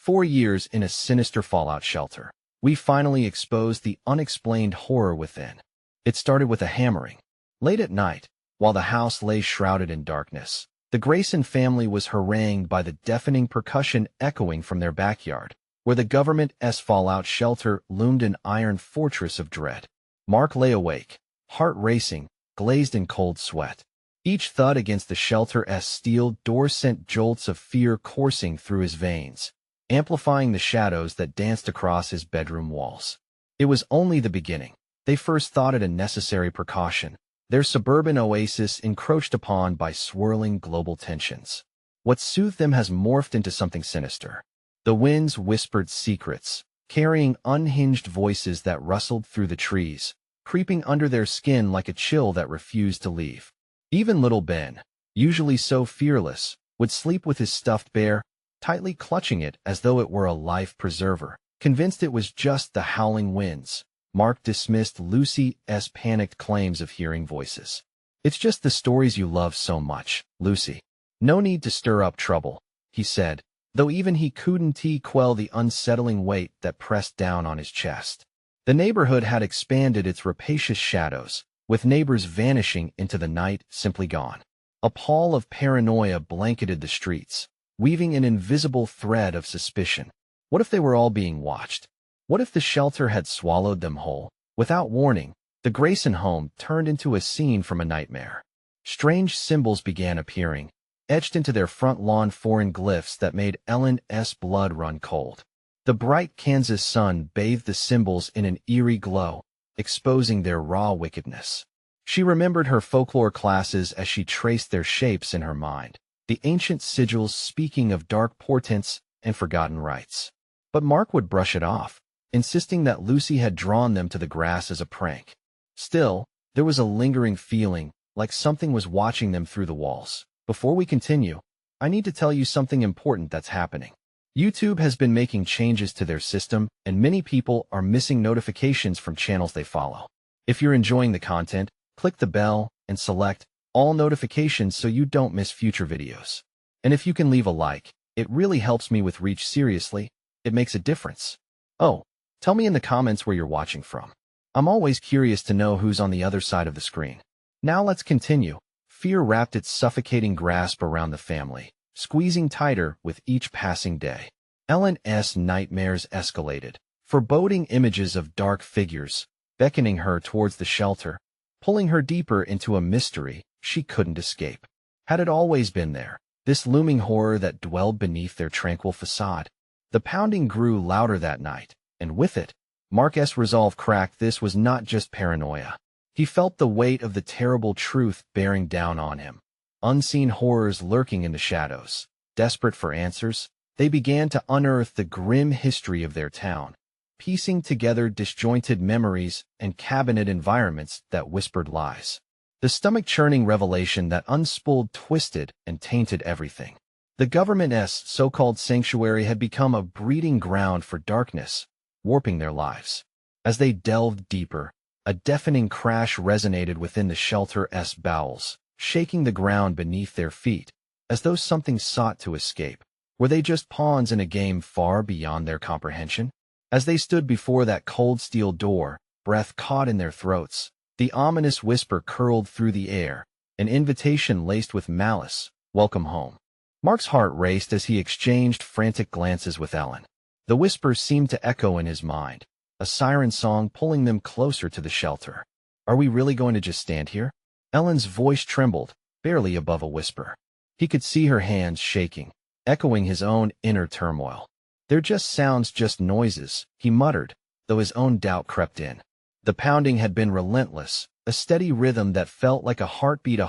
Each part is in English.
4 years in a sinister fallout shelter. We finally exposed the unexplained horror within. It started with a hammering. Late at night, while the house lay shrouded in darkness, the Grayson family was harangued by the deafening percussion echoing from their backyard, where the government's fallout shelter loomed an iron fortress of dread. Mark lay awake, heart racing, glazed in cold sweat. Each thud against the shelter's steel door sent jolts of fear coursing through his veins, amplifying the shadows that danced across his bedroom walls. It was only the beginning. They first thought it a necessary precaution, their suburban oasis encroached upon by swirling global tensions. What soothed them has morphed into something sinister. The winds whispered secrets, carrying unhinged voices that rustled through the trees, creeping under their skin like a chill that refused to leave. Even little Ben, usually so fearless, would sleep with his stuffed bear, tightly clutching it as though it were a life preserver. Convinced it was just the howling winds, Mark dismissed Lucy's panicked claims of hearing voices. "It's just the stories you love so much, Lucy. No need to stir up trouble," he said, though even he couldn't quell the unsettling weight that pressed down on his chest. The neighborhood had expanded its rapacious shadows, with neighbors vanishing into the night, simply gone. A pall of paranoia blanketed the streets, weaving an invisible thread of suspicion. What if they were all being watched? What if the shelter had swallowed them whole? Without warning, the Grayson home turned into a scene from a nightmare. Strange symbols began appearing, etched into their front lawn, foreign glyphs that made Ellen's blood run cold. The bright Kansas sun bathed the symbols in an eerie glow, exposing their raw wickedness. She remembered her folklore classes as she traced their shapes in her mind, the ancient sigils speaking of dark portents and forgotten rites. But Mark would brush it off, insisting that Lucy had drawn them to the grass as a prank. Still, there was a lingering feeling, like something was watching them through the walls. Before we continue, I need to tell you something important that's happening. YouTube has been making changes to their system, and many people are missing notifications from channels they follow. If you're enjoying the content, click the bell and select all notifications so you don't miss future videos. And if you can leave a like, it really helps me with reach. Seriously, it makes a difference. Oh, tell me in the comments where you're watching from. I'm always curious to know who's on the other side of the screen. Now let's continue. Fear wrapped its suffocating grasp around the family, squeezing tighter with each passing day. Ellen's nightmares escalated, foreboding images of dark figures, beckoning her towards the shelter, pulling her deeper into a mystery she couldn't escape. Had it always been there, this looming horror that dwelled beneath their tranquil facade? The pounding grew louder that night, and with it, Mark's resolve cracked. This was not just paranoia. He felt the weight of the terrible truth bearing down on him. Unseen horrors lurking in the shadows. Desperate for answers, they began to unearth the grim history of their town, piecing together disjointed memories and cabinet environments that whispered lies. The stomach-churning revelation that unspooled, twisted, and tainted everything. The government's so-called sanctuary had become a breeding ground for darkness, warping their lives. As they delved deeper, a deafening crash resonated within the shelter's bowels, shaking the ground beneath their feet, as though something sought to escape. Were they just pawns in a game far beyond their comprehension? As they stood before that cold steel door, breath caught in their throats, the ominous whisper curled through the air, an invitation laced with malice. "Welcome home." Mark's heart raced as he exchanged frantic glances with Ellen. The whisper seemed to echo in his mind, a siren song pulling them closer to the shelter. "Are we really going to just stand here?" Ellen's voice trembled, barely above a whisper. He could see her hands shaking, echoing his own inner turmoil. "They're just sounds, just noises," he muttered, though his own doubt crept in. The pounding had been relentless, a steady rhythm that felt like a heartbeat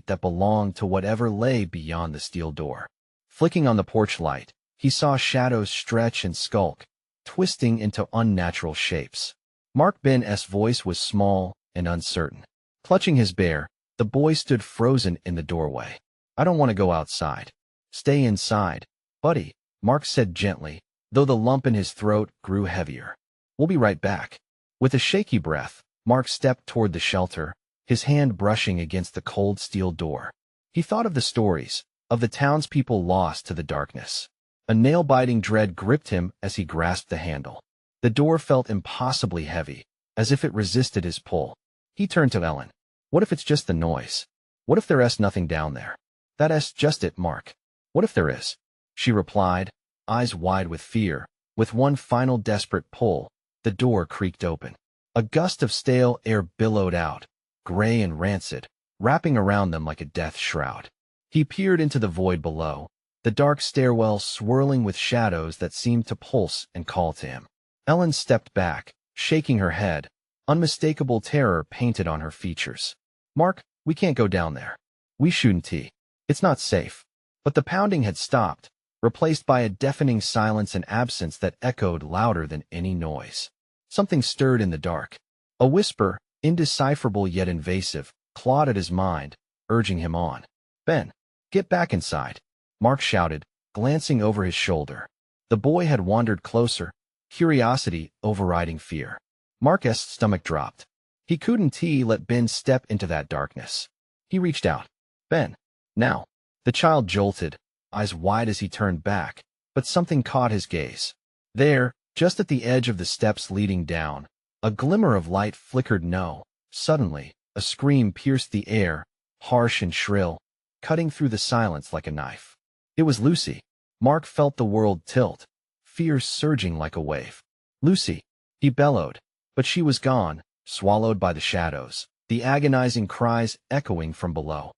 that belonged to whatever lay beyond the steel door. Flicking on the porch light, he saw shadows stretch and skulk, twisting into unnatural shapes. Mark Ben's voice was small and uncertain. Clutching his bear, the boy stood frozen in the doorway. "I don't want to go outside." "Stay inside, buddy," Mark said gently, though the lump in his throat grew heavier. "We'll be right back." With a shaky breath, Mark stepped toward the shelter, his hand brushing against the cold steel door. He thought of the stories, of the townspeople lost to the darkness. A nail-biting dread gripped him as he grasped the handle. The door felt impossibly heavy, as if it resisted his pull. He turned to Ellen. What if it's just the noise? What if there's nothing down there? That's just it, Mark. What if there is? She replied, eyes wide with fear. With one final desperate pull, the door creaked open. A gust of stale air billowed out, gray and rancid, wrapping around them like a death shroud. He peered into the void below, the dark stairwell swirling with shadows that seemed to pulse and call to him. Ellen stepped back, shaking her head, unmistakable terror painted on her features. Mark, we can't go down there. We shouldn't. It's not safe. But the pounding had stopped, replaced by a deafening silence and absence that echoed louder than any noise. Something stirred in the dark. A whisper, indecipherable yet invasive, clawed at his mind, urging him on. Ben, get back inside, Mark shouted, glancing over his shoulder. The boy had wandered closer, curiosity overriding fear. Mark's stomach dropped. He couldn't let Ben step into that darkness. He reached out. Ben, now. The child jolted, eyes wide as he turned back, but something caught his gaze. There, just at the edge of the steps leading down, a glimmer of light flickered. No. Suddenly, a scream pierced the air, harsh and shrill, cutting through the silence like a knife. It was Lucy. Mark felt the world tilt, fear surging like a wave. Lucy, he bellowed, but she was gone, swallowed by the shadows, the agonizing cries echoing from below.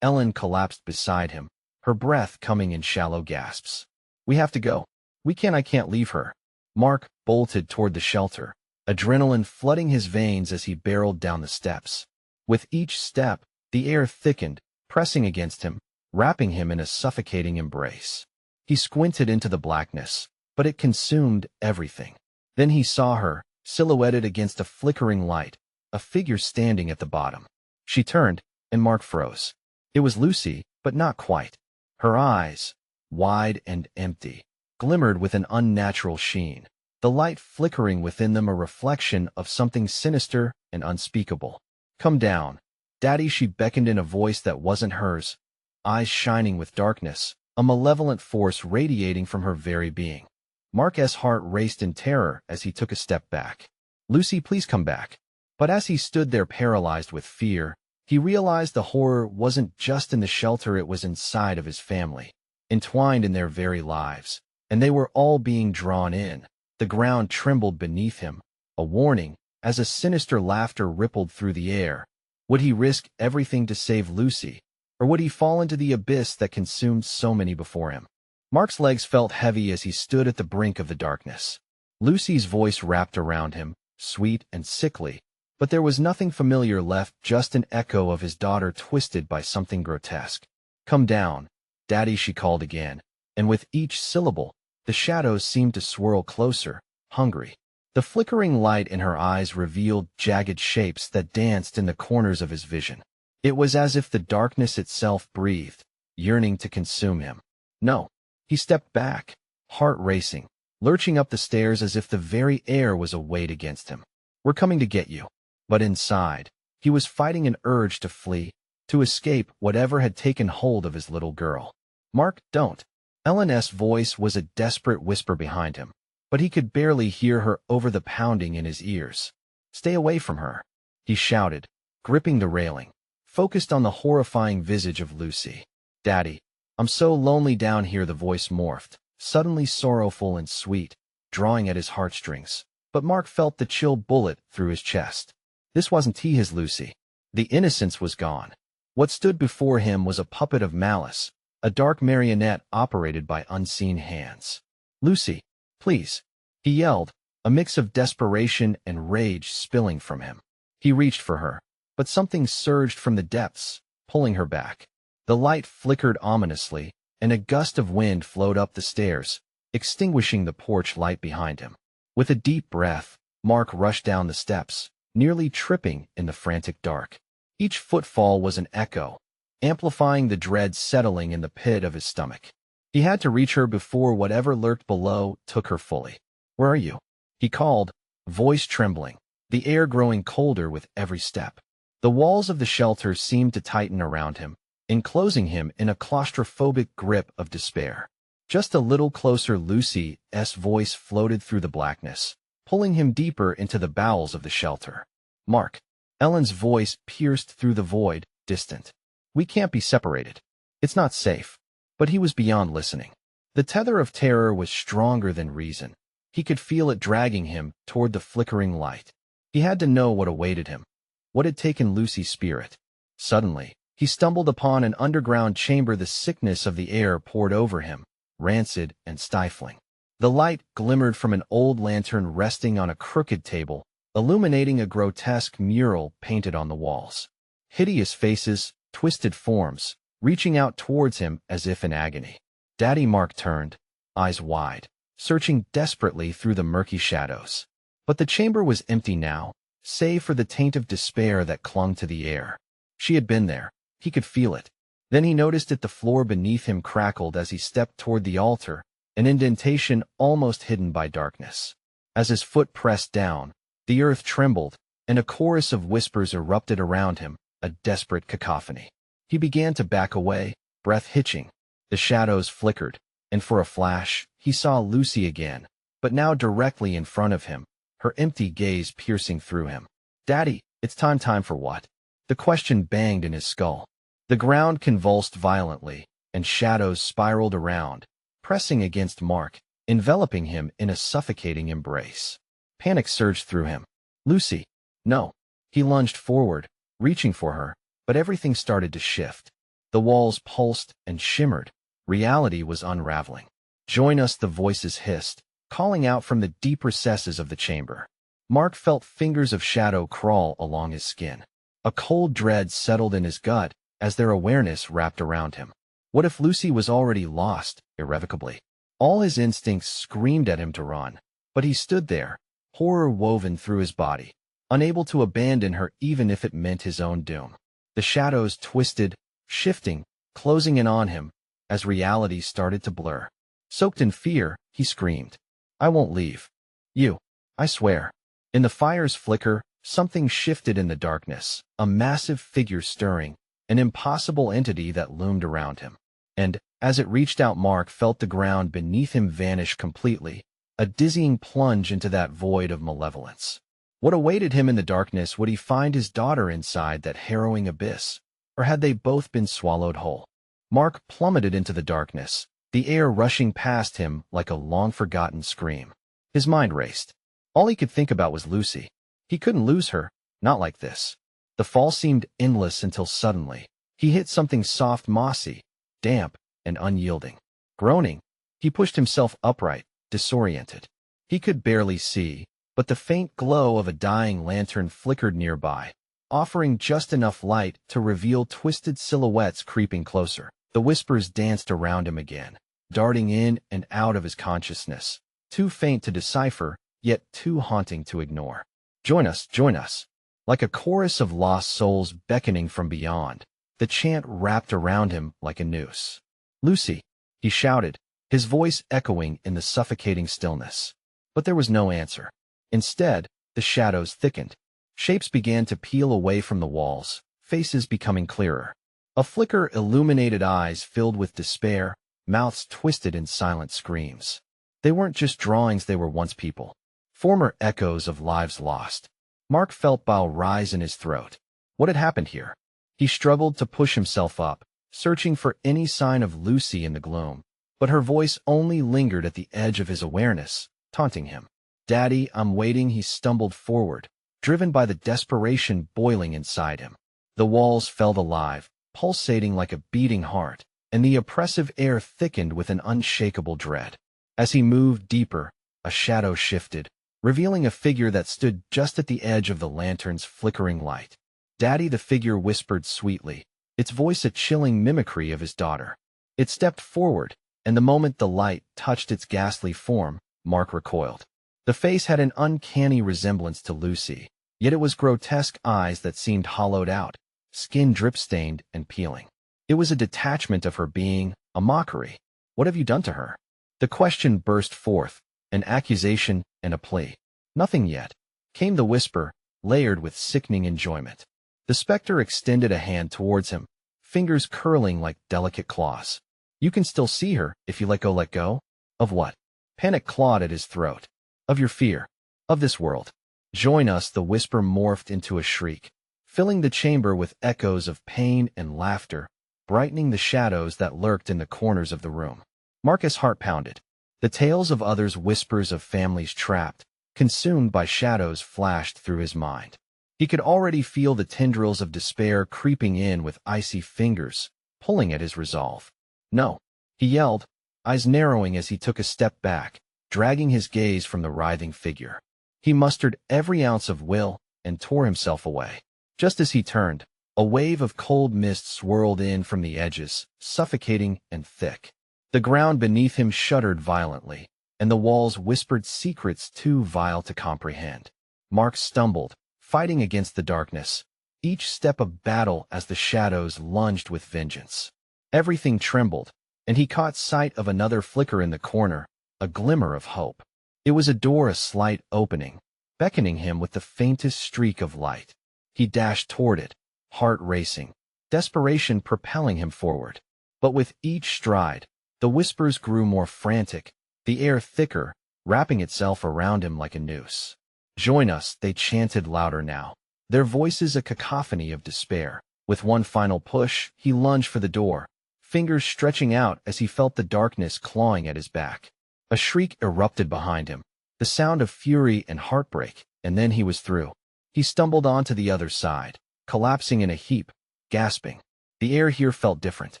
Ellen collapsed beside him, her breath coming in shallow gasps. We have to go. I can't leave her. Mark bolted toward the shelter, adrenaline flooding his veins as he barreled down the steps. With each step, the air thickened, pressing against him, wrapping him in a suffocating embrace. He squinted into the blackness, but it consumed everything. Then he saw her, silhouetted against a flickering light, a figure standing at the bottom. She turned, and Mark froze. It was Lucy, but not quite. Her eyes, wide and empty, glimmered with an unnatural sheen, the light flickering within them a reflection of something sinister and unspeakable. Come down, Daddy, she beckoned in a voice that wasn't hers, eyes shining with darkness, a malevolent force radiating from her very being. Mark's heart raced in terror as he took a step back. Lucy, please come back. But as he stood there paralyzed with fear, he realized the horror wasn't just in the shelter, it was inside of his family, entwined in their very lives, and they were all being drawn in. The ground trembled beneath him, a warning, as a sinister laughter rippled through the air. Would he risk everything to save Lucy, or would he fall into the abyss that consumed so many before him? Mark's legs felt heavy as he stood at the brink of the darkness. Lucy's voice wrapped around him, sweet and sickly, but there was nothing familiar left, just an echo of his daughter twisted by something grotesque. Come down, Daddy, she called again, and with each syllable, the shadows seemed to swirl closer, hungry. The flickering light in her eyes revealed jagged shapes that danced in the corners of his vision. It was as if the darkness itself breathed, yearning to consume him. No. He stepped back, heart racing, lurching up the stairs as if the very air was a weight against him. We're coming to get you. But inside, he was fighting an urge to flee, to escape whatever had taken hold of his little girl. Mark, don't. Ellen's voice was a desperate whisper behind him, but he could barely hear her over the pounding in his ears. Stay away from her, he shouted, gripping the railing, focused on the horrifying visage of Lucy. Daddy, I'm so lonely down here, the voice morphed, suddenly sorrowful and sweet, drawing at his heartstrings. But Mark felt the chill bullet through his chest. This wasn't his Lucy. The innocence was gone. What stood before him was a puppet of malice, a dark marionette operated by unseen hands. Lucy, please, he yelled, a mix of desperation and rage spilling from him. He reached for her, but something surged from the depths, pulling her back. The light flickered ominously, and a gust of wind flowed up the stairs, extinguishing the porch light behind him. With a deep breath, Mark rushed down the steps, nearly tripping in the frantic dark. Each footfall was an echo, amplifying the dread settling in the pit of his stomach. He had to reach her before whatever lurked below took her fully. Where are you? He called, voice trembling, the air growing colder with every step. The walls of the shelter seemed to tighten around him, enclosing him in a claustrophobic grip of despair. Just a little closer, Lucy's voice floated through the blackness, pulling him deeper into the bowels of the shelter. Mark. Ellen's voice pierced through the void, distant. We can't be separated. It's not safe. But he was beyond listening. The tether of terror was stronger than reason. He could feel it dragging him toward the flickering light. He had to know what awaited him. What had taken Lucy's spirit? Suddenly, he stumbled upon an underground chamber. The sickness of the air poured over him, rancid and stifling. The light glimmered from an old lantern resting on a crooked table, illuminating a grotesque mural painted on the walls. Hideous faces, twisted forms, reaching out towards him as if in agony. Daddy. Mark turned, eyes wide, searching desperately through the murky shadows. But the chamber was empty now, save for the taint of despair that clung to the air. She had been there. He could feel it. Then he noticed that the floor beneath him crackled as he stepped toward the altar, an indentation almost hidden by darkness. As his foot pressed down, the earth trembled, and a chorus of whispers erupted around him, a desperate cacophony. He began to back away, breath hitching. The shadows flickered, and for a flash, he saw Lucy again, but now directly in front of him, her empty gaze piercing through him. Daddy, it's time for what? The question banged in his skull. The ground convulsed violently, and shadows spiraled around, pressing against Mark, enveloping him in a suffocating embrace. Panic surged through him. Lucy! No! He lunged forward, reaching for her, but everything started to shift. The walls pulsed and shimmered. Reality was unraveling. Join us, the voices hissed, calling out from the deep recesses of the chamber. Mark felt fingers of shadow crawl along his skin. A cold dread settled in his gut as their awareness wrapped around him. What if Lucy was already lost, irrevocably? All his instincts screamed at him to run, but he stood there, horror woven through his body, unable to abandon her even if it meant his own doom. The shadows twisted, shifting, closing in on him, as reality started to blur. Soaked in fear, he screamed, I won't leave. You. I swear. In the fire's flicker, something shifted in the darkness, a massive figure stirring, an impossible entity that loomed around him. And, as it reached out, Mark felt the ground beneath him vanish completely, a dizzying plunge into that void of malevolence. What awaited him in the darkness? Would he find his daughter inside that harrowing abyss? Or had they both been swallowed whole? Mark plummeted into the darkness, the air rushing past him like a long-forgotten scream. His mind raced. All he could think about was Lucy. He couldn't lose her, not like this. The fall seemed endless until suddenly, he hit something soft, mossy, damp, and unyielding. Groaning, he pushed himself upright, disoriented. He could barely see, but the faint glow of a dying lantern flickered nearby, offering just enough light to reveal twisted silhouettes creeping closer. The whispers danced around him again, darting in and out of his consciousness, too faint to decipher, yet too haunting to ignore. Join us, join us. Like a chorus of lost souls beckoning from beyond, the chant wrapped around him like a noose. Lucy, he shouted, his voice echoing in the suffocating stillness. But there was no answer. Instead, the shadows thickened. Shapes began to peel away from the walls, faces becoming clearer. A flicker illuminated eyes filled with despair, mouths twisted in silent screams. They weren't just drawings, they were once people. Former echoes of lives lost. Mark felt bile rise in his throat. What had happened here? He struggled to push himself up, searching for any sign of Lucy in the gloom, but her voice only lingered at the edge of his awareness, taunting him. Daddy, I'm waiting. He stumbled forward, driven by the desperation boiling inside him. The walls felt alive, pulsating like a beating heart, and the oppressive air thickened with an unshakable dread. As he moved deeper, a shadow shifted, revealing a figure that stood just at the edge of the lantern's flickering light. Daddy, the figure whispered sweetly, its voice a chilling mimicry of his daughter. It stepped forward, and the moment the light touched its ghastly form, Mark recoiled. The face had an uncanny resemblance to Lucy, yet it was grotesque eyes that seemed hollowed out, skin drip-stained and peeling. It was a detachment of her being, a mockery. What have you done to her? The question burst forth, an accusation and a plea. Nothing yet, came the whisper, layered with sickening enjoyment. The specter extended a hand towards him, fingers curling like delicate claws. You can still see her if you let go. Let go? Of what? Panic clawed at his throat. Of your fear. Of this world. Join us, the whisper morphed into a shriek, filling the chamber with echoes of pain and laughter, brightening the shadows that lurked in the corners of the room. Marcus' heart pounded. The tales of others, whispers of families trapped, consumed by shadows, flashed through his mind. He could already feel the tendrils of despair creeping in with icy fingers, pulling at his resolve. No, he yelled, eyes narrowing as he took a step back, dragging his gaze from the writhing figure. He mustered every ounce of will and tore himself away. Just as he turned, a wave of cold mist swirled in from the edges, suffocating and thick. The ground beneath him shuddered violently, and the walls whispered secrets too vile to comprehend. Mark stumbled, fighting against the darkness, each step a battle as the shadows lunged with vengeance. Everything trembled, and he caught sight of another flicker in the corner, a glimmer of hope. It was a door, a slight opening, beckoning him with the faintest streak of light. He dashed toward it, heart racing, desperation propelling him forward. But with each stride, the whispers grew more frantic, the air thicker, wrapping itself around him like a noose. Join us, they chanted louder now, their voices a cacophony of despair. With one final push, he lunged for the door, fingers stretching out as he felt the darkness clawing at his back. A shriek erupted behind him, the sound of fury and heartbreak, and then he was through. He stumbled onto the other side, collapsing in a heap, gasping. The air here felt different,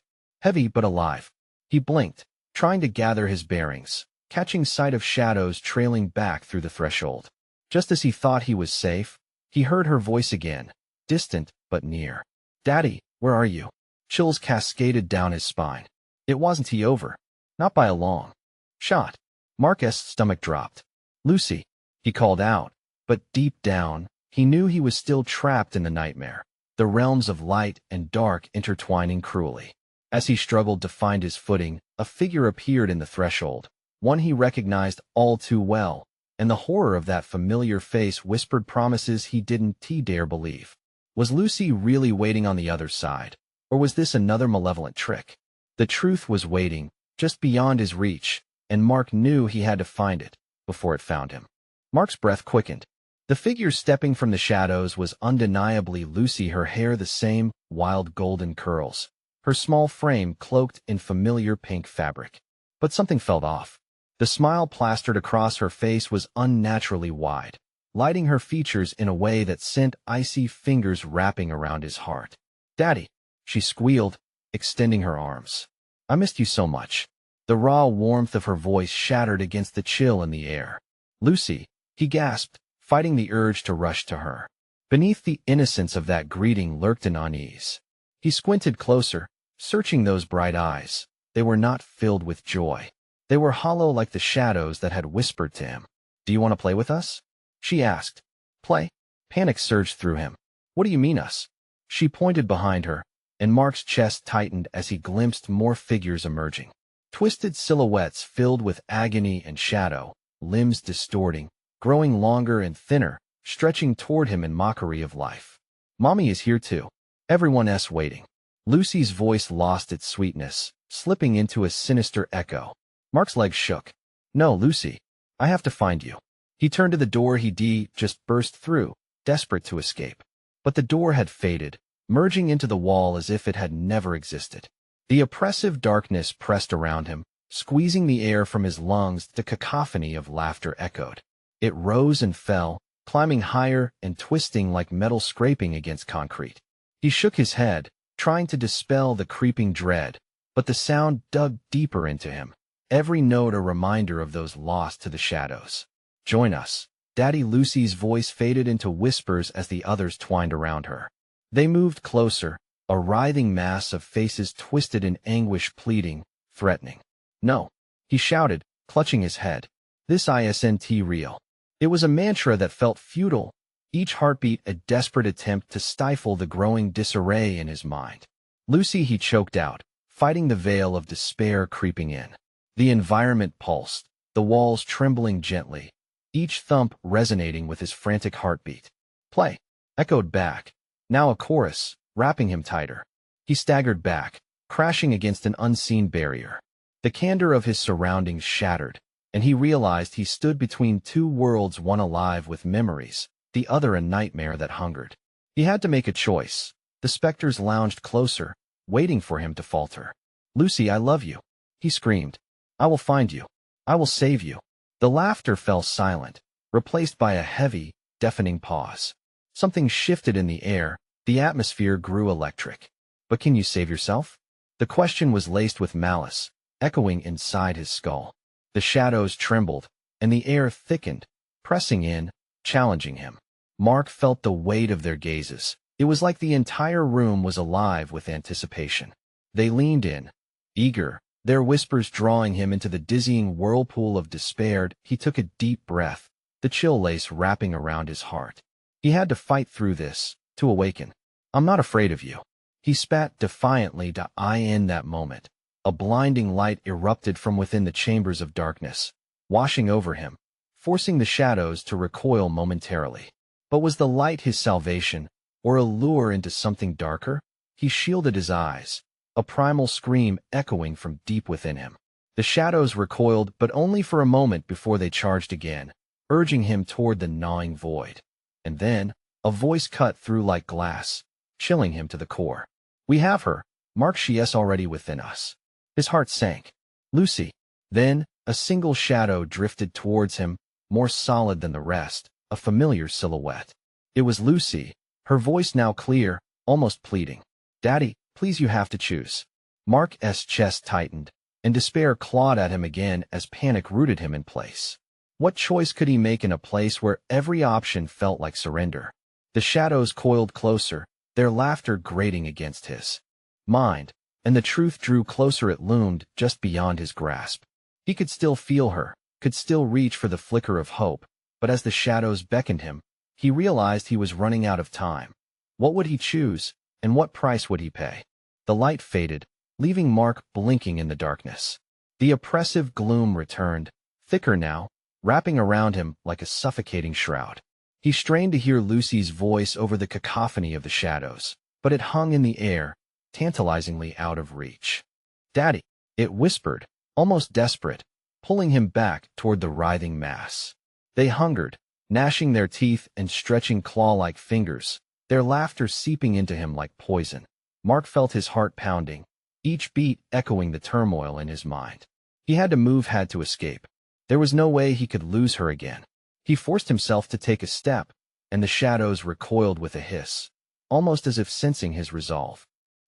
heavy but alive. He blinked, trying to gather his bearings, catching sight of shadows trailing back through the threshold. Just as he thought he was safe, he heard her voice again, distant but near. "Daddy, where are you?" Chills cascaded down his spine. It wasn't he over. Not by a long shot. Marcus' stomach dropped. "Lucy," he called out, but deep down, he knew he was still trapped in the nightmare, the realms of light and dark intertwining cruelly. As he struggled to find his footing, a figure appeared in the threshold, one he recognized all too well, and the horror of that familiar face whispered promises he didn't dare believe. Was Lucy really waiting on the other side, or was this another malevolent trick? The truth was waiting, just beyond his reach, and Mark knew he had to find it before it found him. Mark's breath quickened. The figure stepping from the shadows was undeniably Lucy, her hair the same wild golden curls, her small frame cloaked in familiar pink fabric. But something felt off. The smile plastered across her face was unnaturally wide, lighting her features in a way that sent icy fingers wrapping around his heart. "Daddy," she squealed, extending her arms. "I missed you so much." The raw warmth of her voice shattered against the chill in the air. "Lucy," he gasped, fighting the urge to rush to her. Beneath the innocence of that greeting lurked an unease. He squinted closer, searching those bright eyes. They were not filled with joy. They were hollow like the shadows that had whispered to him. "Do you want to play with us?" she asked. "Play?" Panic surged through him. "What do you mean us?" She pointed behind her, and Mark's chest tightened as he glimpsed more figures emerging. Twisted silhouettes filled with agony and shadow, limbs distorting, growing longer and thinner, stretching toward him in mockery of life. "Mommy is here too." Everyone's waiting. Lucy's voice lost its sweetness, slipping into a sinister echo. Mark's legs shook. "No, Lucy. I have to find you." He turned to the door he just burst through, desperate to escape. But the door had faded, merging into the wall as if it had never existed. The oppressive darkness pressed around him, squeezing the air from his lungs. The cacophony of laughter echoed. It rose and fell, climbing higher and twisting like metal scraping against concrete. He shook his head, trying to dispel the creeping dread, but the sound dug deeper into him, every note a reminder of those lost to the shadows. "Join us." Daddy. Lucy's voice faded into whispers as the others twined around her. They moved closer, a writhing mass of faces twisted in anguish, pleading, threatening. "No," he shouted, clutching his head. "This isn't real." It was a mantra that felt futile, each heartbeat a desperate attempt to stifle the growing disarray in his mind. "Lucy," he choked out, fighting the veil of despair creeping in. The environment pulsed, the walls trembling gently, each thump resonating with his frantic heartbeat. "Play," echoed back, now a chorus, wrapping him tighter. He staggered back, crashing against an unseen barrier. The candor of his surroundings shattered, and he realized he stood between two worlds, one alive with memories, the other a nightmare that hungered. He had to make a choice. The specters lounged closer, waiting for him to falter. "Lucy, I love you," he screamed. "I will find you. I will save you." The laughter fell silent, replaced by a heavy, deafening pause. Something shifted in the air, the atmosphere grew electric. "But can you save yourself?" The question was laced with malice, echoing inside his skull. The shadows trembled, and the air thickened, pressing in, challenging him. Mark felt the weight of their gazes. It was like the entire room was alive with anticipation. They leaned in, eager, their whispers drawing him into the dizzying whirlpool of despair. He took a deep breath, the chill lace wrapping around his heart. He had to fight through this, to awaken. "I'm not afraid of you." He spat defiantly to eye in that moment. A blinding light erupted from within the chambers of darkness, washing over him, forcing the shadows to recoil momentarily. But was the light his salvation, or a lure into something darker? He shielded his eyes, a primal scream echoing from deep within him. The shadows recoiled, but only for a moment before they charged again, urging him toward the gnawing void. And then, a voice cut through like glass, chilling him to the core. "We have her, Mark. She is already within us." His heart sank. "Lucy." Then, a single shadow drifted towards him, more solid than the rest, a familiar silhouette. It was Lucy, her voice now clear, almost pleading. "Daddy, please, you have to choose." Mark's chest tightened, and despair clawed at him again as panic rooted him in place. What choice could he make in a place where every option felt like surrender? The shadows coiled closer, their laughter grating against his mind, and the truth drew closer. It loomed just beyond his grasp. He could still feel her, could still reach for the flicker of hope, but as the shadows beckoned him, he realized he was running out of time. What would he choose, and what price would he pay? The light faded, leaving Mark blinking in the darkness. The oppressive gloom returned, thicker now, wrapping around him like a suffocating shroud. He strained to hear Lucy's voice over the cacophony of the shadows, but it hung in the air, tantalizingly out of reach. "Daddy," it whispered, almost desperate, pulling him back toward the writhing mass. They hungered, gnashing their teeth and stretching claw-like fingers, their laughter seeping into him like poison. Mark felt his heart pounding, each beat echoing the turmoil in his mind. He had to move, had to escape. There was no way he could lose her again. He forced himself to take a step, and the shadows recoiled with a hiss, almost as if sensing his resolve.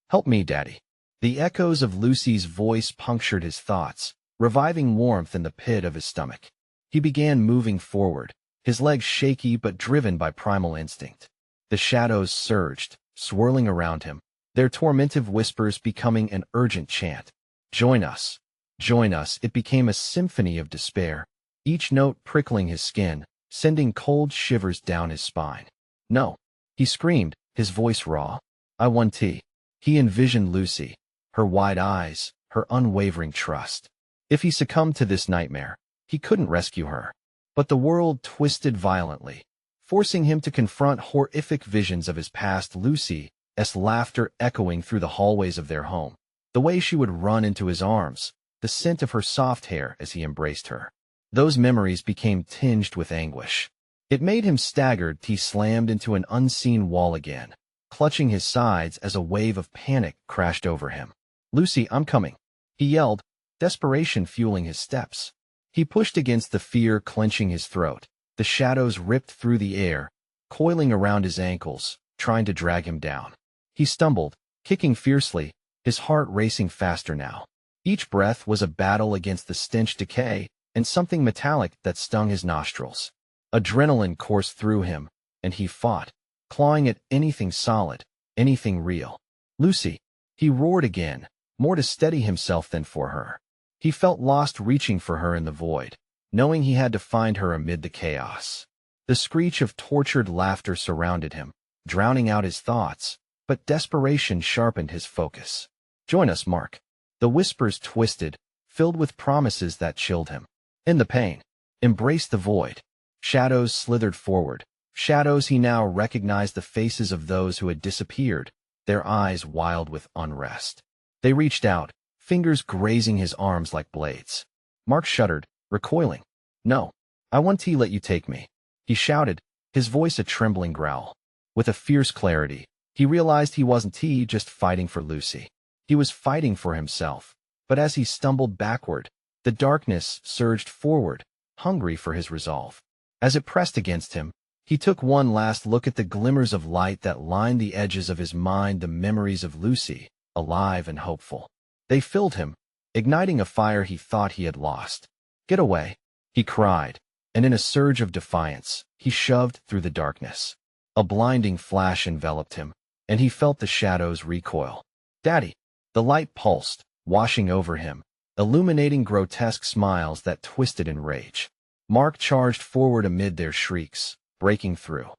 "Help me, Daddy." The echoes of Lucy's voice punctured his thoughts, reviving warmth in the pit of his stomach. He began moving forward, his legs shaky but driven by primal instinct. The shadows surged, swirling around him, their tormentive whispers becoming an urgent chant. "Join us. Join us." It became a symphony of despair, each note prickling his skin, sending cold shivers down his spine. "No," he screamed, his voice raw. "I want tea." He envisioned Lucy, her wide eyes, her unwavering trust. If he succumbed to this nightmare, he couldn't rescue her. But the world twisted violently, forcing him to confront horrific visions of his past. Lucy's laughter echoing through the hallways of their home, the way she would run into his arms, the scent of her soft hair as he embraced her. Those memories became tinged with anguish. It made him staggered. He slammed into an unseen wall again, clutching his sides as a wave of panic crashed over him. "Lucy, I'm coming," he yelled, desperation fueling his steps. He pushed against the fear clenching his throat. The shadows ripped through the air, coiling around his ankles, trying to drag him down. He stumbled, kicking fiercely, his heart racing faster now. Each breath was a battle against the stench, decay, and something metallic that stung his nostrils. Adrenaline coursed through him, and he fought, clawing at anything solid, anything real. "Lucy," he roared again, more to steady himself than for her. He felt lost, reaching for her in the void, knowing he had to find her amid the chaos. The screech of tortured laughter surrounded him, drowning out his thoughts, but desperation sharpened his focus. "Join us, Mark." The whispers twisted, filled with promises that chilled him. In the pain, embrace the void. Shadows slithered forward, shadows he now recognized, the faces of those who had disappeared, their eyes wild with unrest. They reached out, fingers grazing his arms like blades. Mark shuddered, recoiling. "No. I won't let you take me," he shouted, his voice a trembling growl. With a fierce clarity, he realized he wasn't just fighting for Lucy. He was fighting for himself. But as he stumbled backward, the darkness surged forward, hungry for his resolve. As it pressed against him, he took one last look at the glimmers of light that lined the edges of his mind, the memories of Lucy, alive and hopeful. They filled him, igniting a fire he thought he had lost. "Get away," he cried, and in a surge of defiance, he shoved through the darkness. A blinding flash enveloped him, and he felt the shadows recoil. "Daddy!" The light pulsed, washing over him, illuminating grotesque smiles that twisted in rage. Mark charged forward amid their shrieks, breaking through.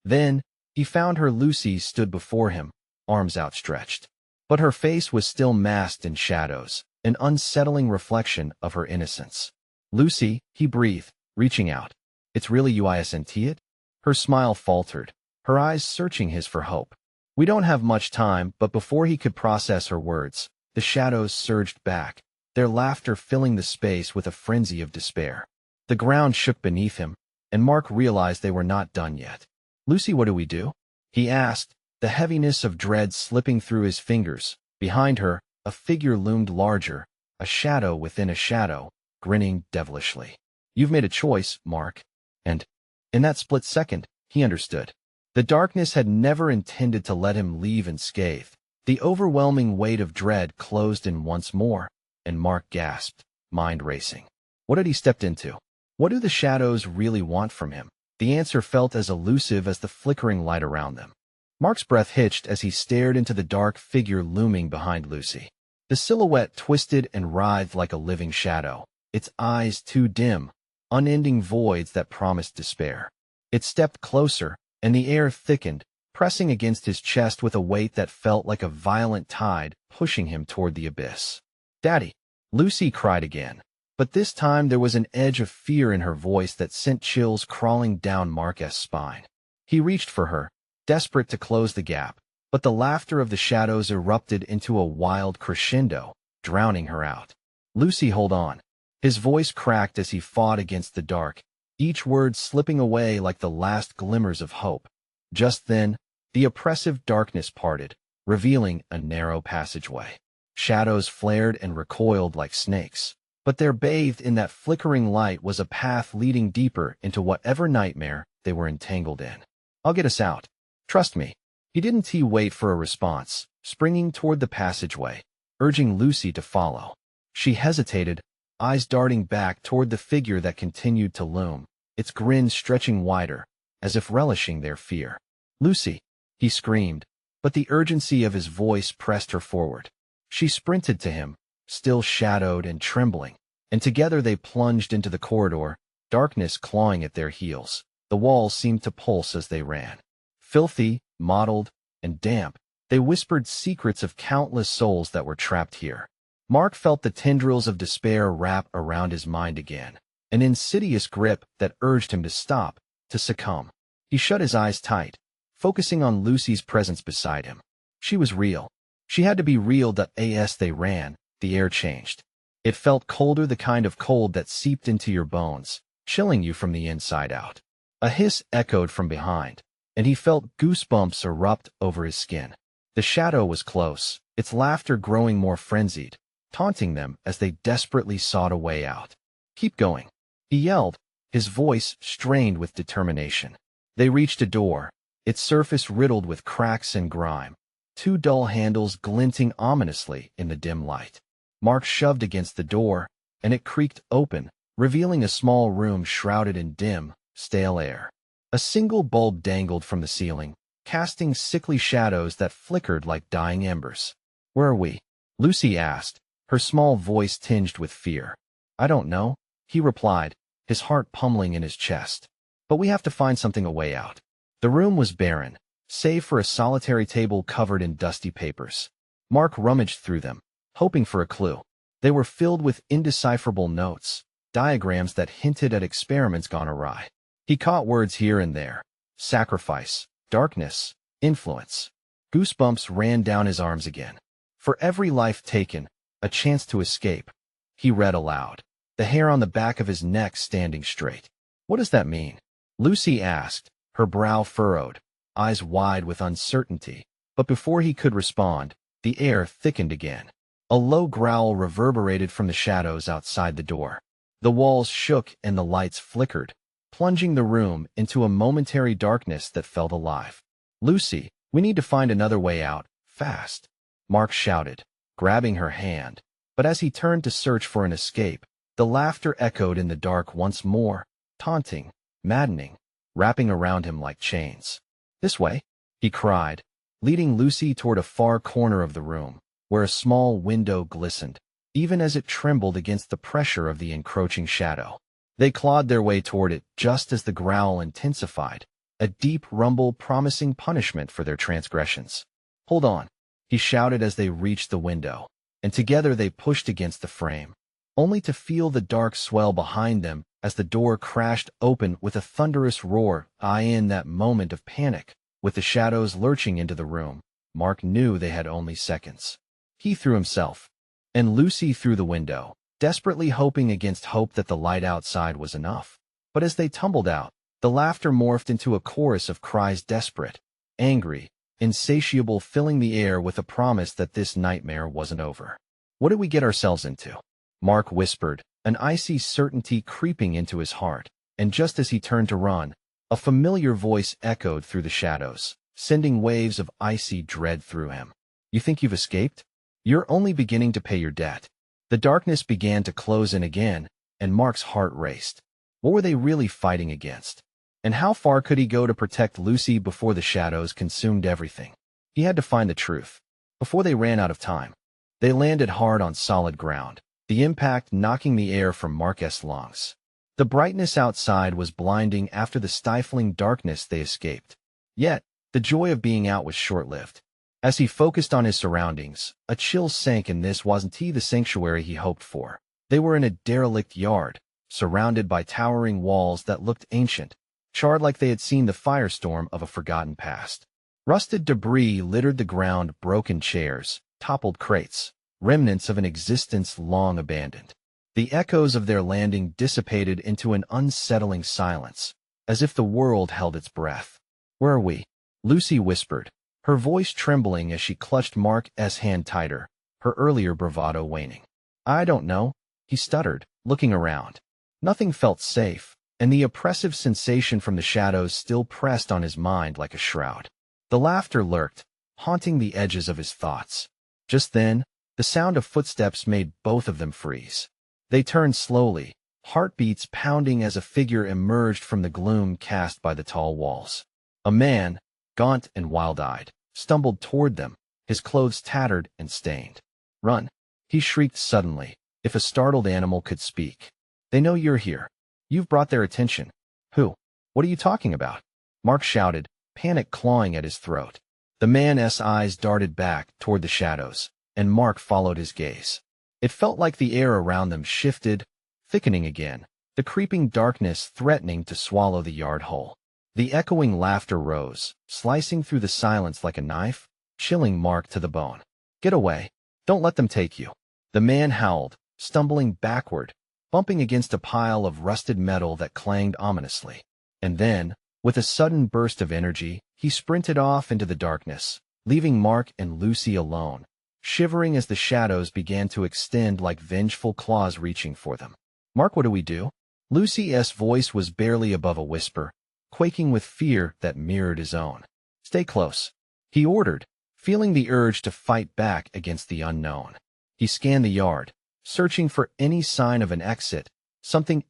Then, he found her. Lucy stood before him, arms outstretched. But her face was still masked in shadows, an unsettling reflection of her innocence. "Lucy," he breathed, reaching out. "It's really you, isn't it?" Her smile faltered, her eyes searching his for hope. "We don't have much time," but before he could process her words, the shadows surged back, their laughter filling the space with a frenzy of despair. The ground shook beneath him, and Mark realized they were not done yet. "Lucy, what do we do?" he asked, the heaviness of dread slipping through his fingers. Behind her, a figure loomed larger, a shadow within a shadow, grinning devilishly. "You've made a choice, Mark." And, in that split second, he understood. The darkness had never intended to let him leave unscathed. The overwhelming weight of dread closed in once more, and Mark gasped, mind racing. What had he stepped into? What do the shadows really want from him? The answer felt as elusive as the flickering light around them. Mark's breath hitched as he stared into the dark figure looming behind Lucy. The silhouette twisted and writhed like a living shadow, its eyes two dim, unending voids that promised despair. It stepped closer, and the air thickened, pressing against his chest with a weight that felt like a violent tide pushing him toward the abyss. "Daddy!" Lucy cried again, but this time there was an edge of fear in her voice that sent chills crawling down Mark's spine. He reached for her, desperate to close the gap, but the laughter of the shadows erupted into a wild crescendo, drowning her out. "Lucy, hold on." His voice cracked as he fought against the dark, each word slipping away like the last glimmers of hope. Just then, the oppressive darkness parted, revealing a narrow passageway. Shadows flared and recoiled like snakes, but there bathed in that flickering light was a path leading deeper into whatever nightmare they were entangled in. "I'll get us out. Trust me." He didn't wait for a response, springing toward the passageway, urging Lucy to follow. She hesitated, eyes darting back toward the figure that continued to loom, its grin stretching wider, as if relishing their fear. "Lucy!" he screamed, but the urgency of his voice pressed her forward. She sprinted to him, still shadowed and trembling, and together they plunged into the corridor, darkness clawing at their heels. The walls seemed to pulse as they ran. Filthy, mottled, and damp, they whispered secrets of countless souls that were trapped here. Mark felt the tendrils of despair wrap around his mind again, an insidious grip that urged him to stop, to succumb. He shut his eyes tight, focusing on Lucy's presence beside him. She was real. She had to be real. As they ran, the air changed. It felt colder, the kind of cold that seeped into your bones, chilling you from the inside out. A hiss echoed from behind, and he felt goosebumps erupt over his skin. The shadow was close, its laughter growing more frenzied, taunting them as they desperately sought a way out. "Keep going," he yelled, his voice strained with determination. They reached a door, its surface riddled with cracks and grime, two dull handles glinting ominously in the dim light. Mark shoved against the door, and it creaked open, revealing a small room shrouded in dim, stale air. A single bulb dangled from the ceiling, casting sickly shadows that flickered like dying embers. "Where are we?" Lucy asked, her small voice tinged with fear. "I don't know," he replied, his heart pummeling in his chest. "But we have to find something, a way out." The room was barren, save for a solitary table covered in dusty papers. Mark rummaged through them, hoping for a clue. They were filled with indecipherable notes, diagrams that hinted at experiments gone awry. He caught words here and there: sacrifice, darkness, influence. Goosebumps ran down his arms again. For every life taken, a chance to escape. He read aloud, the hair on the back of his neck standing straight. What does that mean? Lucy asked, her brow furrowed, eyes wide with uncertainty. But before he could respond, the air thickened again. A low growl reverberated from the shadows outside the door. The walls shook and the lights flickered, plunging the room into a momentary darkness that felt alive. Lucy, we need to find another way out, fast, Mark shouted, grabbing her hand. But as he turned to search for an escape, the laughter echoed in the dark once more, taunting, maddening, wrapping around him like chains. This way, he cried, leading Lucy toward a far corner of the room, where a small window glistened, even as it trembled against the pressure of the encroaching shadow. They clawed their way toward it just as the growl intensified, a deep rumble promising punishment for their transgressions. Hold on, he shouted as they reached the window, and together they pushed against the frame, only to feel the dark swell behind them as the door crashed open with a thunderous roar. In that moment of panic, with the shadows lurching into the room, Mark knew they had only seconds. He threw himself, and Lucy through the window, desperately hoping against hope that the light outside was enough. But as they tumbled out, the laughter morphed into a chorus of cries, desperate, angry, insatiable, filling the air with a promise that this nightmare wasn't over. What did we get ourselves into? Mark whispered, an icy certainty creeping into his heart, and just as he turned to run, a familiar voice echoed through the shadows, sending waves of icy dread through him. You think you've escaped? You're only beginning to pay your debt. The darkness began to close in again, and Mark's heart raced. What were they really fighting against? And how far could he go to protect Lucy before the shadows consumed everything? He had to find the truth, before they ran out of time. They landed hard on solid ground, the impact knocking the air from Mark's lungs. The brightness outside was blinding after the stifling darkness they escaped. Yet, the joy of being out was short-lived. As he focused on his surroundings, a chill sank, and this wasn't the sanctuary he hoped for. They were in a derelict yard, surrounded by towering walls that looked ancient, charred like they had seen the firestorm of a forgotten past. Rusted debris littered the ground, broken chairs, toppled crates, remnants of an existence long abandoned. The echoes of their landing dissipated into an unsettling silence, as if the world held its breath. Where are we? Lucy whispered, her voice trembling as she clutched Mark's hand tighter, her earlier bravado waning. I don't know, he stuttered, looking around. Nothing felt safe, and the oppressive sensation from the shadows still pressed on his mind like a shroud. The laughter lurked, haunting the edges of his thoughts. Just then, the sound of footsteps made both of them freeze. They turned slowly, heartbeats pounding as a figure emerged from the gloom cast by the tall walls. A man, gaunt and wild-eyed, stumbled toward them, his clothes tattered and stained. Run, he shrieked suddenly, if a startled animal could speak. They know you're here. You've brought their attention. Who? What are you talking about? Mark shouted, panic clawing at his throat. The man's eyes darted back toward the shadows, and Mark followed his gaze. It felt like the air around them shifted, thickening again, the creeping darkness threatening to swallow the yard whole. The echoing laughter rose, slicing through the silence like a knife, chilling Mark to the bone. Get away. Don't let them take you. The man howled, stumbling backward, bumping against a pile of rusted metal that clanged ominously. And then, with a sudden burst of energy, he sprinted off into the darkness, leaving Mark and Lucy alone, shivering as the shadows began to extend like vengeful claws reaching for them. Mark, what do we do? Lucy's voice was barely above a whisper, quaking with fear that mirrored his own. Stay close, he ordered, feeling the urge to fight back against the unknown. He scanned the yard, searching for any sign of an exit,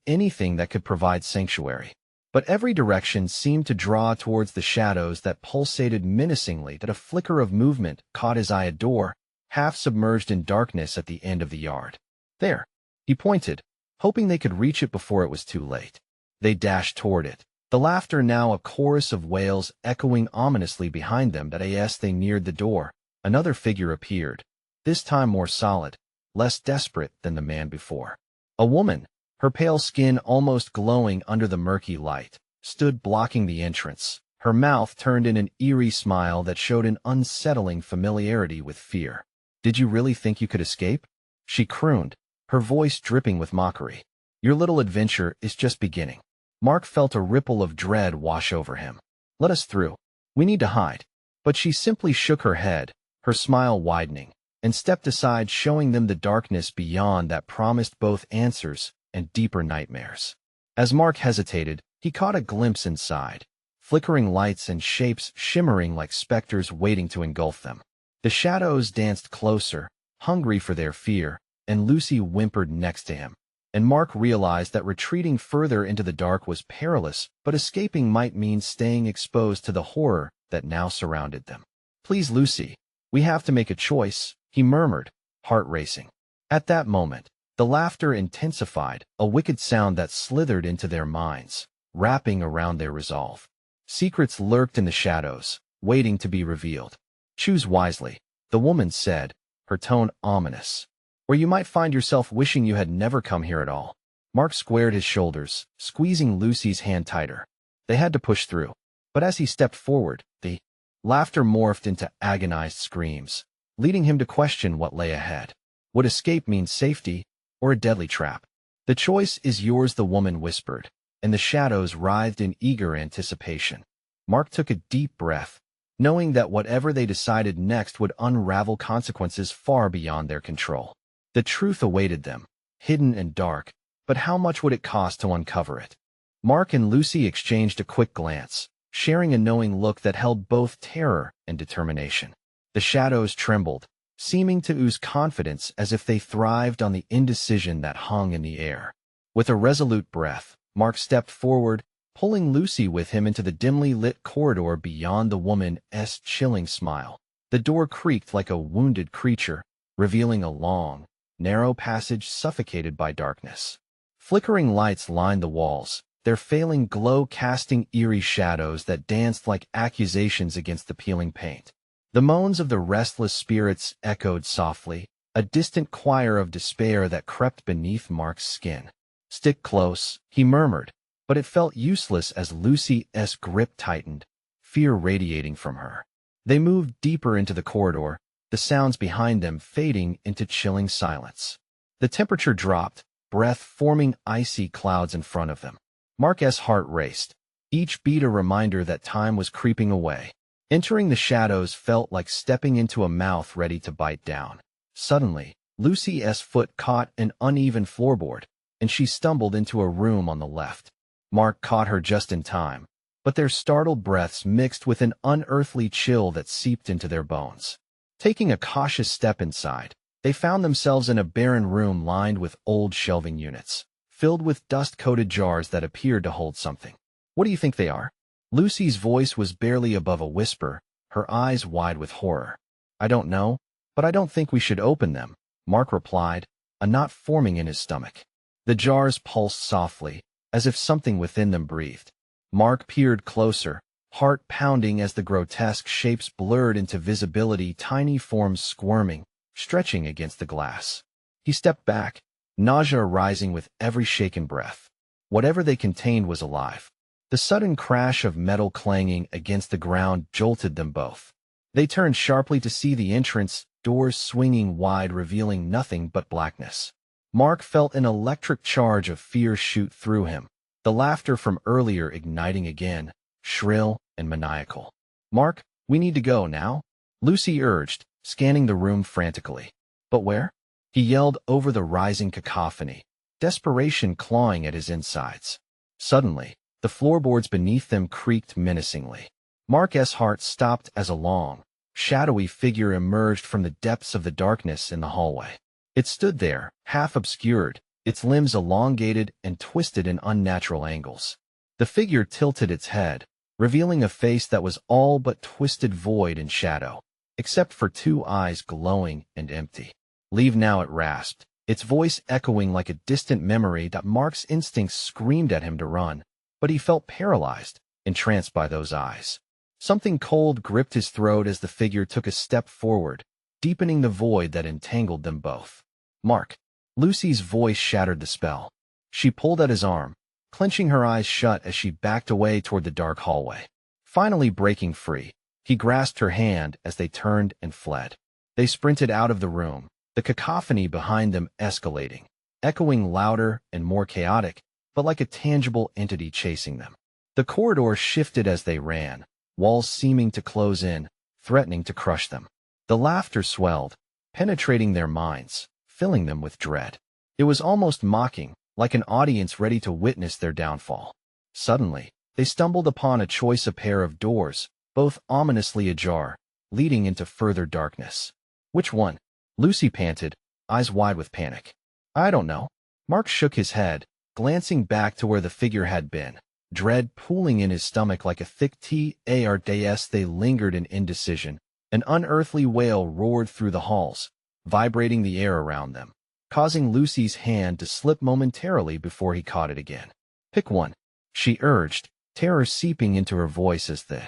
anything that could provide sanctuary. But every direction seemed to draw towards the shadows that pulsated menacingly. That a flicker of movement caught his eye, a door, half submerged in darkness at the end of the yard. There, he pointed, hoping they could reach it before it was too late. They dashed toward it, the laughter now a chorus of wails echoing ominously behind them. As they neared the door, another figure appeared, this time more solid, less desperate than the man before. A woman, her pale skin almost glowing under the murky light, stood blocking the entrance, her mouth turned in an eerie smile that showed an unsettling familiarity with fear. Did you really think you could escape? She crooned, her voice dripping with mockery. Your little adventure is just beginning. Mark felt a ripple of dread wash over him. Let us through. We need to hide. But she simply shook her head, her smile widening, and stepped aside, showing them the darkness beyond that promised both answers and deeper nightmares. As Mark hesitated, he caught a glimpse inside, flickering lights and shapes shimmering like specters waiting to engulf them. The shadows danced closer, hungry for their fear, and Lucy whimpered next to him. And Mark realized that retreating further into the dark was perilous, but escaping might mean staying exposed to the horror that now surrounded them. Please, Lucy, we have to make a choice, he murmured, heart racing. At that moment, the laughter intensified, a wicked sound that slithered into their minds, wrapping around their resolve. Secrets lurked in the shadows, waiting to be revealed. Choose wisely, the woman said, her tone ominous, or you might find yourself wishing you had never come here at all. Mark squared his shoulders, squeezing Lucy's hand tighter. They had to push through. But as he stepped forward, the laughter morphed into agonized screams, leading him to question what lay ahead. Would escape mean safety, or a deadly trap? The choice is yours, the woman whispered, and the shadows writhed in eager anticipation. Mark took a deep breath, knowing that whatever they decided next would unravel consequences far beyond their control. The truth awaited them, hidden and dark, but how much would it cost to uncover it? Mark and Lucy exchanged a quick glance, sharing a knowing look that held both terror and determination. The shadows trembled, seeming to ooze confidence as if they thrived on the indecision that hung in the air. With a resolute breath, Mark stepped forward, pulling Lucy with him into the dimly lit corridor beyond the woman's chilling smile. The door creaked like a wounded creature, revealing a long, narrow passage suffocated by darkness. Flickering lights lined the walls, their failing glow casting eerie shadows that danced like accusations against the peeling paint. The moans of the restless spirits echoed softly, a distant choir of despair that crept beneath Mark's skin. Stick close, he murmured, but it felt useless as Lucy's grip tightened, fear radiating from her. They moved deeper into the corridor, the sounds behind them fading into chilling silence. The temperature dropped, breath forming icy clouds in front of them. Mark's heart raced, each beat a reminder that time was creeping away. Entering the shadows felt like stepping into a mouth ready to bite down. Suddenly, Lucy's foot caught an uneven floorboard, and she stumbled into a room on the left. Mark caught her just in time, but their startled breaths mixed with an unearthly chill that seeped into their bones. Taking a cautious step inside, they found themselves in a barren room lined with old shelving units, filled with dust-coated jars that appeared to hold something. What do you think they are? Lucy's voice was barely above a whisper, her eyes wide with horror. I don't know, but I don't think we should open them, Mark replied, a knot forming in his stomach. The jars pulsed softly, as if something within them breathed. Mark peered closer, heart pounding as the grotesque shapes blurred into visibility, tiny forms squirming, stretching against the glass. He stepped back, nausea rising with every shaken breath. Whatever they contained was alive. The sudden crash of metal clanging against the ground jolted them both. They turned sharply to see the entrance, doors swinging wide, revealing nothing but blackness. Mark felt an electric charge of fear shoot through him, the laughter from earlier igniting again, shrill and maniacal. Mark, we need to go now, Lucy urged, scanning the room frantically. But where? He yelled over the rising cacophony, desperation clawing at his insides. Suddenly, the floorboards beneath them creaked menacingly. Mark's heart stopped as a long, shadowy figure emerged from the depths of the darkness in the hallway. It stood there, half obscured, its limbs elongated and twisted in unnatural angles. The figure tilted its head, revealing a face that was all but twisted void in shadow, except for two eyes glowing and empty. Leave now, it rasped, its voice echoing like a distant memory that Mark's instincts screamed at him to run. But he felt paralyzed, entranced by those eyes. Something cold gripped his throat as the figure took a step forward, deepening the void that entangled them both. Mark. Lucy's voice shattered the spell. She pulled at his arm, clenching her eyes shut as she backed away toward the dark hallway. Finally breaking free, he grasped her hand as they turned and fled. They sprinted out of the room, the cacophony behind them escalating, echoing louder and more chaotic, but like a tangible entity chasing them. The corridor shifted as they ran, walls seeming to close in, threatening to crush them. The laughter swelled, penetrating their minds, filling them with dread. It was almost mocking, like an audience ready to witness their downfall. Suddenly, they stumbled upon a choice pair of doors, both ominously ajar, leading into further darkness. Which one? Lucy panted, eyes wide with panic. I don't know. Mark shook his head, glancing back to where the figure had been. Dread pooling in his stomach like a thick TARDS. They lingered in indecision. An unearthly wail roared through the halls, vibrating the air around them, causing Lucy's hand to slip momentarily before he caught it again. Pick one, she urged, terror seeping into her voice as the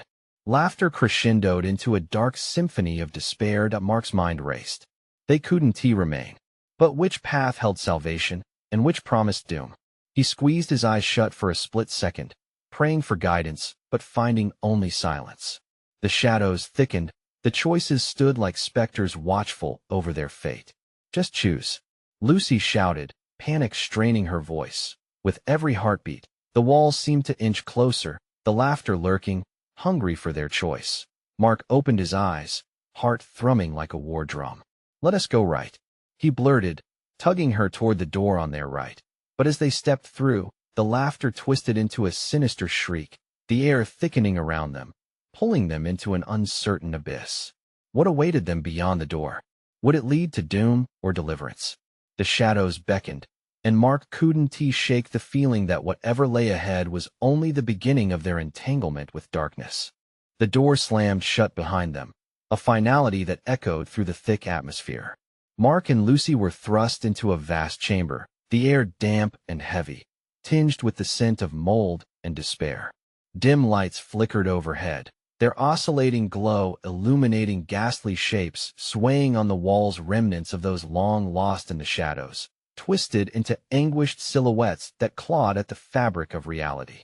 laughter crescendoed into a dark symphony of despair that Mark's mind raced. They couldn't remain. But which path held salvation, and which promised doom? He squeezed his eyes shut for a split second, praying for guidance, but finding only silence. The shadows thickened, the choices stood like specters watchful over their fate. Just choose. Lucy shouted, panic straining her voice. With every heartbeat, the walls seemed to inch closer, the laughter lurking, hungry for their choice. Mark opened his eyes, heart thrumming like a war drum. Let us go right, he blurted, tugging her toward the door on their right. But as they stepped through, the laughter twisted into a sinister shriek, the air thickening around them, pulling them into an uncertain abyss. What awaited them beyond the door? Would it lead to doom or deliverance? The shadows beckoned, and Mark couldn't shake the feeling that whatever lay ahead was only the beginning of their entanglement with darkness. The door slammed shut behind them, a finality that echoed through the thick atmosphere. Mark and Lucy were thrust into a vast chamber, the air damp and heavy, tinged with the scent of mold and despair. Dim lights flickered overhead, their oscillating glow illuminating ghastly shapes swaying on the walls, remnants of those long lost in the shadows, twisted into anguished silhouettes that clawed at the fabric of reality.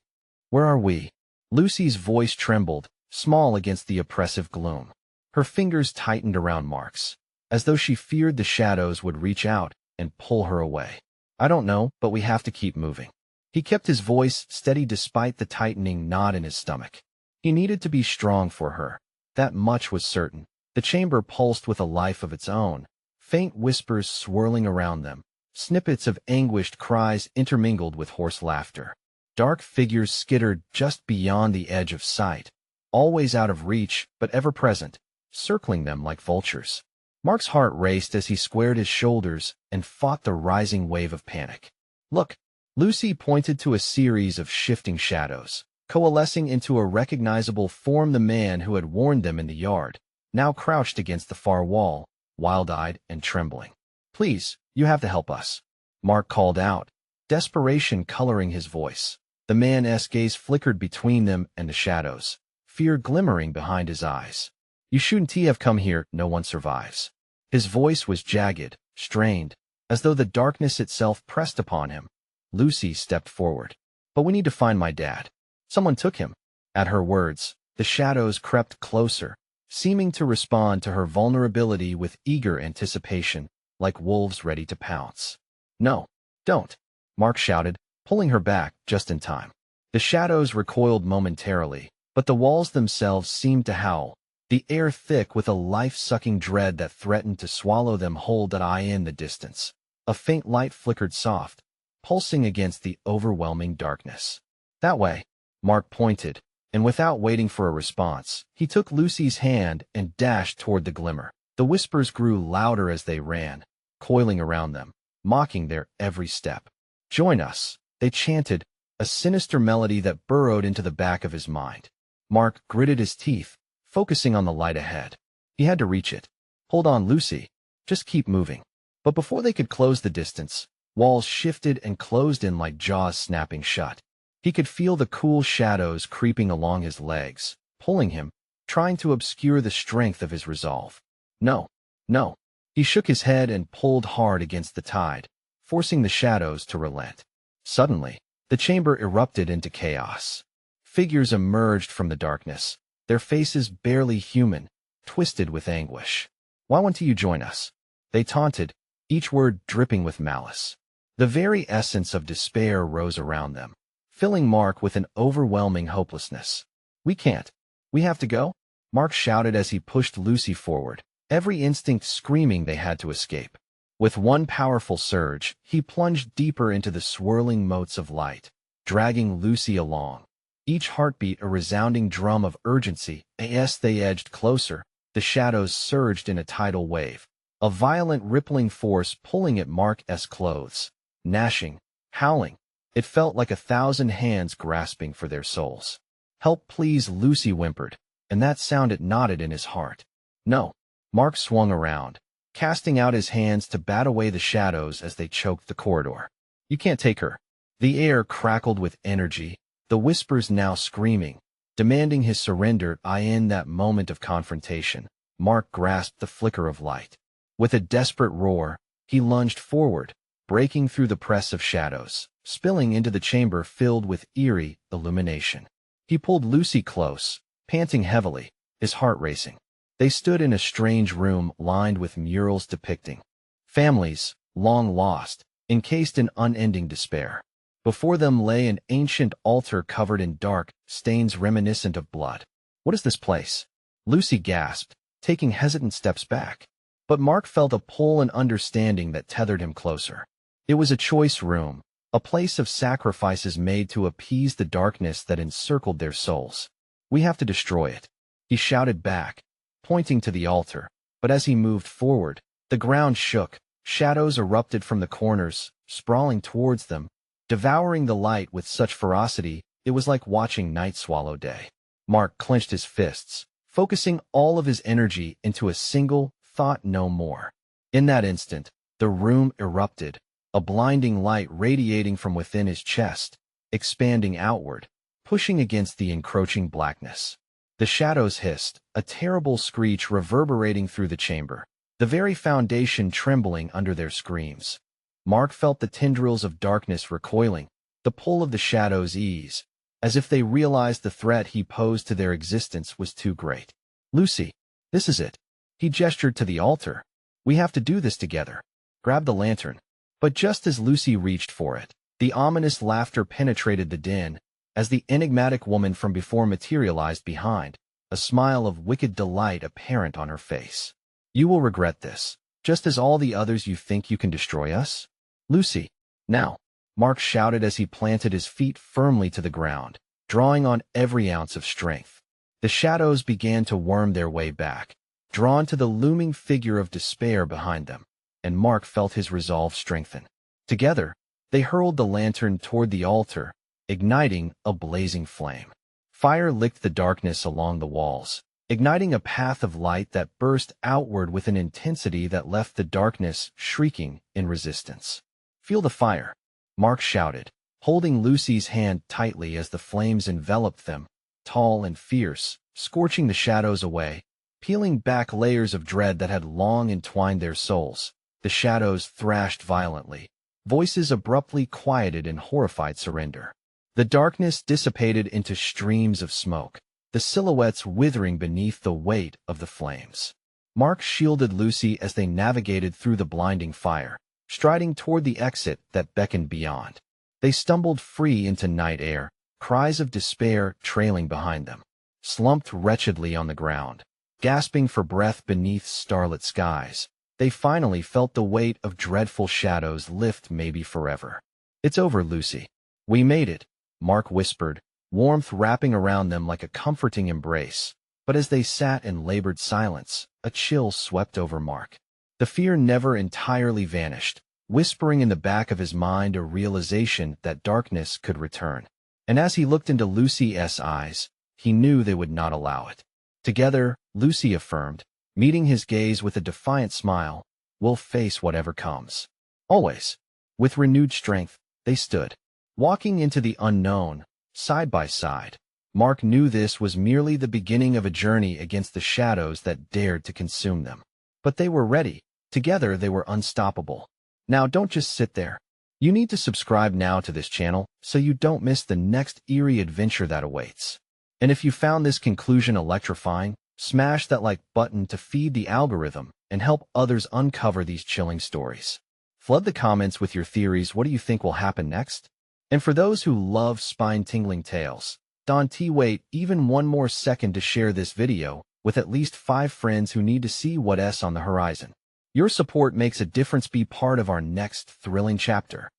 Where are we? Lucy's voice trembled, small against the oppressive gloom. Her fingers tightened around Mark's, as though she feared the shadows would reach out and pull her away. I don't know, but we have to keep moving. He kept his voice steady despite the tightening knot in his stomach. He needed to be strong for her. That much was certain. The chamber pulsed with a life of its own, faint whispers swirling around them, snippets of anguished cries intermingled with hoarse laughter. Dark figures skittered just beyond the edge of sight, always out of reach but ever present, circling them like vultures. Mark's heart raced as he squared his shoulders and fought the rising wave of panic. Look, Lucy pointed to a series of shifting shadows, coalescing into a recognizable form. The man who had warned them in the yard, now crouched against the far wall, wild-eyed and trembling. Please, you have to help us, Mark called out, desperation coloring his voice. The man's gaze flickered between them and the shadows, fear glimmering behind his eyes. You shouldn't have come here, no one survives. His voice was jagged, strained, as though the darkness itself pressed upon him. Lucy stepped forward. But we need to find my dad. Someone took him. At her words, the shadows crept closer, seeming to respond to her vulnerability with eager anticipation, like wolves ready to pounce. No, don't, Mark shouted, pulling her back just in time. The shadows recoiled momentarily, but the walls themselves seemed to howl, the air thick with a life-sucking dread that threatened to swallow them whole. In the distance, a faint light flickered soft, pulsing against the overwhelming darkness. That way, Mark pointed, and without waiting for a response, he took Lucy's hand and dashed toward the glimmer. The whispers grew louder as they ran, coiling around them, mocking their every step. Join us, they chanted, a sinister melody that burrowed into the back of his mind. Mark gritted his teeth, focusing on the light ahead. He had to reach it. Hold on, Lucy. Just keep moving. But before they could close the distance, walls shifted and closed in like jaws snapping shut. He could feel the cool shadows creeping along his legs, pulling him, trying to obscure the strength of his resolve. No, no. He shook his head and pulled hard against the tide, forcing the shadows to relent. Suddenly, the chamber erupted into chaos. Figures emerged from the darkness, their faces barely human, twisted with anguish. Why won't you join us? They taunted, each word dripping with malice. The very essence of despair rose around them, filling Mark with an overwhelming hopelessness. We can't. We have to go? Mark shouted as he pushed Lucy forward, every instinct screaming they had to escape. With one powerful surge, he plunged deeper into the swirling motes of light, dragging Lucy along. Each heartbeat a resounding drum of urgency. As they edged closer, the shadows surged in a tidal wave, a violent rippling force pulling at Mark's clothes, gnashing, howling. It felt like 1,000 hands grasping for their souls. Help please, Lucy whimpered, and that sound it knotted in his heart. No. Mark swung around, casting out his hands to bat away the shadows as they choked the corridor. You can't take her. The air crackled with energy, the whispers now screaming, demanding his surrender. In that moment of confrontation, Mark grasped the flicker of light. With a desperate roar, he lunged forward, breaking through the press of shadows, spilling into the chamber filled with eerie illumination. He pulled Lucy close, panting heavily, his heart racing. They stood in a strange room lined with murals depicting families, long lost, encased in unending despair. Before them lay an ancient altar covered in dark stains reminiscent of blood. What is this place? Lucy gasped, taking hesitant steps back. But Mark felt a pull and understanding that tethered him closer. It was a choice room, a place of sacrifices made to appease the darkness that encircled their souls. We have to destroy it, he shouted back, pointing to the altar. But as he moved forward, the ground shook, shadows erupted from the corners, sprawling towards them, devouring the light with such ferocity it was like watching night swallow day. Mark clenched his fists, focusing all of his energy into a single thought: no more. In that instant, the room erupted, a blinding light radiating from within his chest, expanding outward, pushing against the encroaching blackness. The shadows hissed, a terrible screech reverberating through the chamber, the very foundation trembling under their screams. Mark felt the tendrils of darkness recoiling, the pull of the shadows ease, as if they realized the threat he posed to their existence was too great. Lucy, this is it. He gestured to the altar. We have to do this together. Grab the lantern. But just as Lucy reached for it, the ominous laughter penetrated the din, as the enigmatic woman from before materialized behind, a smile of wicked delight apparent on her face. You will regret this, just as all the others. You think you can destroy us? Lucy, now, Mark shouted as he planted his feet firmly to the ground, drawing on every ounce of strength. The shadows began to worm their way back, drawn to the looming figure of despair behind them, and Mark felt his resolve strengthen. Together, they hurled the lantern toward the altar, igniting a blazing flame. Fire licked the darkness along the walls, igniting a path of light that burst outward with an intensity that left the darkness shrieking in resistance. Feel the fire, Mark shouted, holding Lucy's hand tightly as the flames enveloped them, tall and fierce, scorching the shadows away, peeling back layers of dread that had long entwined their souls. The shadows thrashed violently, voices abruptly quieted in horrified surrender. The darkness dissipated into streams of smoke, the silhouettes withering beneath the weight of the flames. Mark shielded Lucy as they navigated through the blinding fire, striding toward the exit that beckoned beyond. They stumbled free into night air, cries of despair trailing behind them, slumped wretchedly on the ground, gasping for breath beneath starlit skies. They finally felt the weight of dreadful shadows lift, maybe forever. It's over, Lucy. We made it, Mark whispered, warmth wrapping around them like a comforting embrace. But as they sat in labored silence, a chill swept over Mark. The fear never entirely vanished, whispering in the back of his mind a realization that darkness could return. And as he looked into Lucy's eyes, he knew they would not allow it. Together, Lucy affirmed, meeting his gaze with a defiant smile, we'll face whatever comes. Always. With renewed strength, they stood, walking into the unknown, side by side. Mark knew this was merely the beginning of a journey against the shadows that dared to consume them. But they were ready. Together they were unstoppable. Now don't just sit there. You need to subscribe now to this channel so you don't miss the next eerie adventure that awaits. And if you found this conclusion electrifying, smash that like button to feed the algorithm and help others uncover these chilling stories. Flood the comments with your theories. What do you think will happen next? And for those who love spine-tingling tales, don't wait even one more second to share this video with at least 5 friends who need to see what's on the horizon. Your support makes a difference. Be part of our next thrilling chapter.